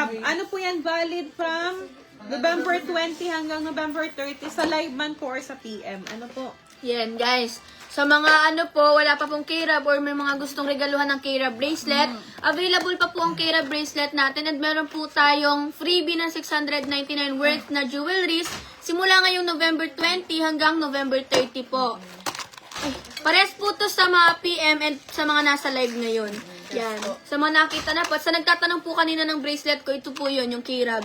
Ano po yan, valid from November 20 hanggang November 30 sa live man po or sa PM. Ano po? Yan, guys. Sa mga ano po, wala pa pong K-Rab or may mga gustong regaluhan ng K-Rab bracelet, available pa po ang K-Rab bracelet natin at meron po tayong freebie ng 699 worth na jewelries simula ngayong November 20 hanggang November 30 po. Ay, pares po to sa mga PM and sa mga nasa live ngayon. Yan. Sa mga nakita na po. At sa nagtatanong po kanina ng bracelet ko, ito po yun, yung K-Rab.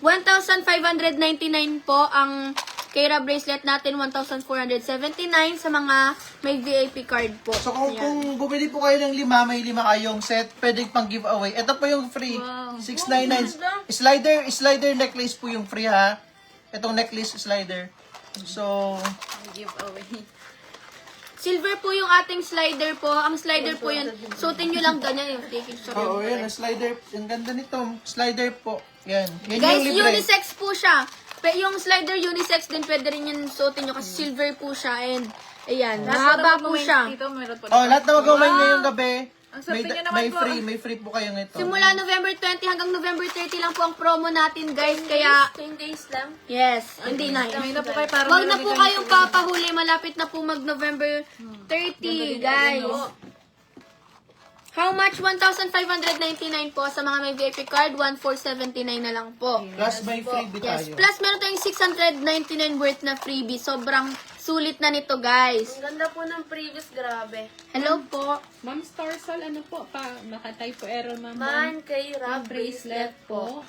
1,599 po ang K-Rab bracelet natin, 1,479 sa mga may VIP card po. So kung bumili po kayo ng 5, may 5 kayong set, pwede pang giveaway. Ito po yung free. Wow. 699. Slider necklace po yung free ha. Itong necklace slider. So, Giveaway. Silver po yung ating slider po. Ang slider po yun, suotin nyo lang ganyan yung taking shot. oo, yan, ang slider. Ang ganda nito. Slider po. Yan. Yan Guys, yung libre. unisex po siya. Yung slider unisex din, pwede rin yun suotin nyo kasi silver po siya and ayan, mahaba po siya. Dito, meron po. Oh, lahat na mag-away ngayong gabi. Ang sabi niyo naman po. May free po kayo nito. Simula November 20 hanggang November 30 lang po ang promo natin, guys. Kaya 10 days lang. yes, hindi na. May na po kayo para Huwag na po kayong papahuli. Malapit na po mag-November 30, guys. How much? 1,599 po sa mga may VIP card. 1,479 na lang po. Plus may freebie Yes. tayo. Plus, meron tayong 699 worth na freebie. Sobrang sulit na nito, guys. Ang ganda po ng previous, grabe. Hello po. Ma'am Starsol, ano po? Naka-typo error, ma'am. Man, kay Ang Rab bracelet po.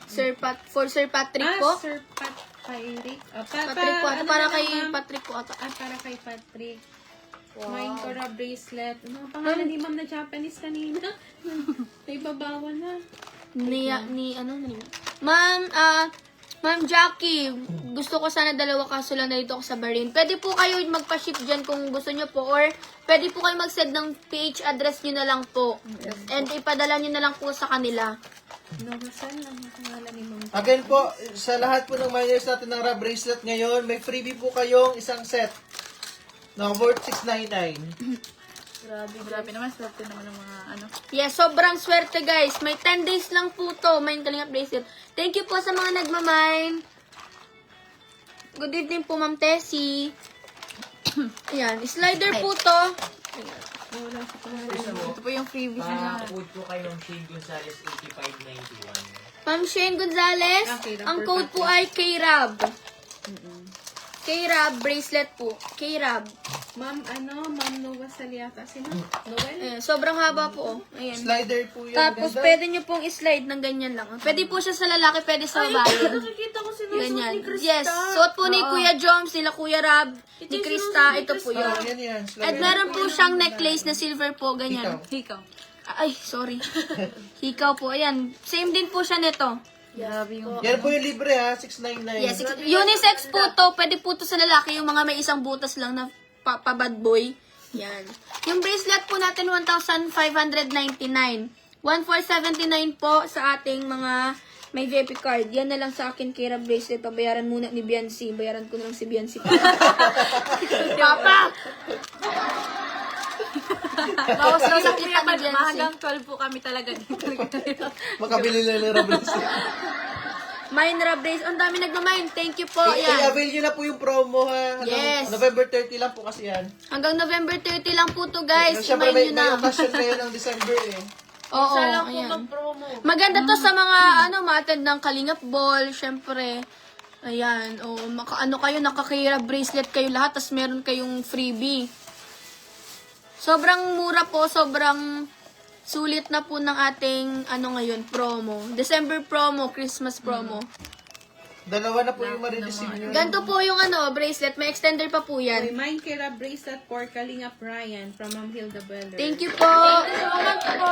For Sir Patrick po. Sir Patrick. Patrick po. Ito para kay Patrick po. Ito. Para kay Patrick. Wow. Kora bracelet. Ano ang pangalan ni ma'am na Japanese kanina? Naibabawan na. Ma'am Jackie, gusto ko sana dalawa kaso lang na dito ako sa Bahrain. Pwede po kayo magpa-ship dyan kung gusto nyo po or pwede po kayo mag-send ng PH address nyo na lang po. And ipadala nyo na lang po sa kanila. Saan lang ang pangalan ni ma'am? Again po, sa lahat po ng miners natin ng Rab bracelet ngayon, may freebie po kayong isang set. No, worth 699. Grabe naman, swerte naman ng mga ano. Yes, sobrang swerte guys. May 10 days lang po to. May Kalingap bracelet. Thank you po sa mga nagmamine. Good evening po, Ma'am Tessie. Ayan, slider po to. Ito po yung freebies na. Code po kayong Shane Gonzalez 8591. Ma'am Shane Gonzalez, ang code po ay KRAB. KRAB bracelet po. KRAB. Ma'am Noah Saliata. Sino? Noel? Ayan, sobrang haba po. Oh. Ayan. Slider po yun. Tapos, Ganda. pwede nyo pong slide ng ganyan lang. Pwede po siya sa lalaki, pwede sa babae. Nakikita ko sinusuot Ganyan. ni Krista. Yes. Suot po ni Kuya Joms, nila Kuya Rab, ni Krista. Ito po yun. Yan. Slider. At meron po siyang necklace na silver po, ganyan. Ikaw. Ay, sorry. Hikaw po. Ayan. Same din po siya nito. Grabe yung... Yan po yung libre ha, 699. Yes. Unisex po to. Pwede po to sa lalaki. Yung mga may isang butas lang na pa-bad boy. Yan. Yung bracelet po natin, 1,599. 1,479 po sa ating mga may VIP card. Yan na lang sa akin, Kira bracelet. Pabayaran muna ni Biancy. Bayaran ko na lang si Biancy. Papa! Bawas daw sa kita ni Biancy. Hanggang 12 po kami talaga dito. Makabili na ng Rab bracelet. Mine Rab bracelet. Ang dami nagmamine. Thank you po. I-avail nyo na po yung promo ha. Yes. November 30 lang po kasi yan. Hanggang November 30 lang po to guys. Siyempre Imayin may nyo na. occasion ngayon ng December eh. Oo, Sana po ayan. mag-promo. Maganda to sa mga ma-attend ng Kalingap Ball, syempre. Ayan, kayo, nakakira bracelet kayo lahat, tas meron kayong freebie. Sobrang mura po, sobrang sulit na po ng ating, ngayon, promo. December promo, Christmas promo. Dalawa na po yung marireceive nyo. Ganito po yung bracelet, may extender pa po yan. Remind Kira bracelet for Kalingap Ryan from Ma'am Hilda Beller. Thank you po. Salamat po.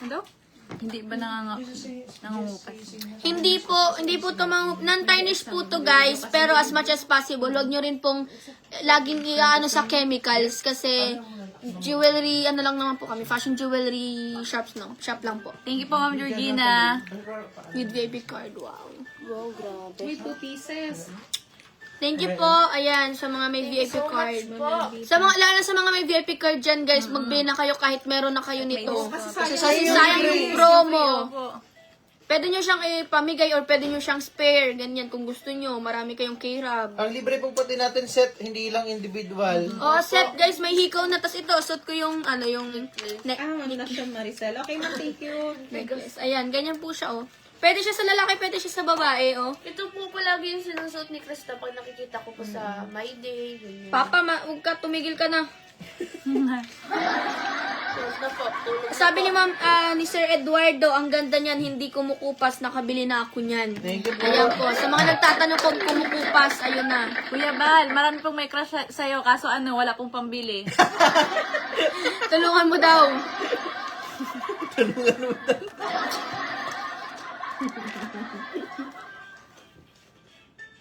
Ano? Hindi ba nangungupat? Hindi po to non-tarnish po to guys, pero as much as possible, huwag nyo rin pong laging sa chemicals kasi jewelry, lang naman po kami, fashion jewelry shop lang po. Thank you po, Ma'am Georgina. With baby card, wow. With 2 pieces. Thank you po. Ayan, sa mga may VIP card. Sa mga, lalo na sa mga may VIP card dyan, guys, magbili na kayo kahit meron na kayo nito. Kasi sayang yung promo. Opo. Pwede nyo siyang ipamigay or pwede nyo siyang spare. Ganyan, kung gusto nyo. Marami kayong K-Rab. Ang libre pong pati natin set, hindi lang individual. Oh, set, guys. May hikaw na. Tas ito, suot ko yung, yung neck. Wala siya, Maricel. Okay, ma'am, thank you. necklace. Ayan, ganyan po siya, oh. Pwede siya sa lalaki, pwede siya sa babae, oh. Ito po palagi yung sinusuot ni Krista pag nakikita ko po sa My Day. Ganyan. Papa, huwag ka, tumigil ka na. Tulog na po. Tulog na Sabi po. ni Ma'am, ni Sir Eduardo, ang ganda niyan, hindi kumukupas, nakabili na ako niyan. Thank you po. Ayan po, sa mga nagtatanong kung kumukupas, ayun na. Kuya Bal, marami pong may crush sa'yo, kaso wala pong pambili. Tulungan mo daw.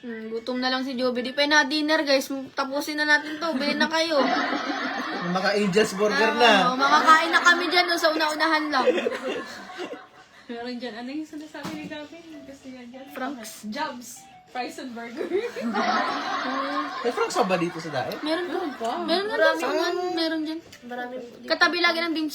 Gutom na lang si Joby. Di pa na dinner, guys. Tapusin na natin to. Bilhin na kayo. Maka Angel's Burger na. Makakain na kami dyan no, sa una-unahan lang. Meron dyan. Ano yung sinasabi ni Gavin? Gusto niya dyan. Franks. Jobs. Fries and burger. May Frank ba dito sa daet? Meron po. Meron nga dyan. Meron dyan. Marami po. Katabi lagi ng dim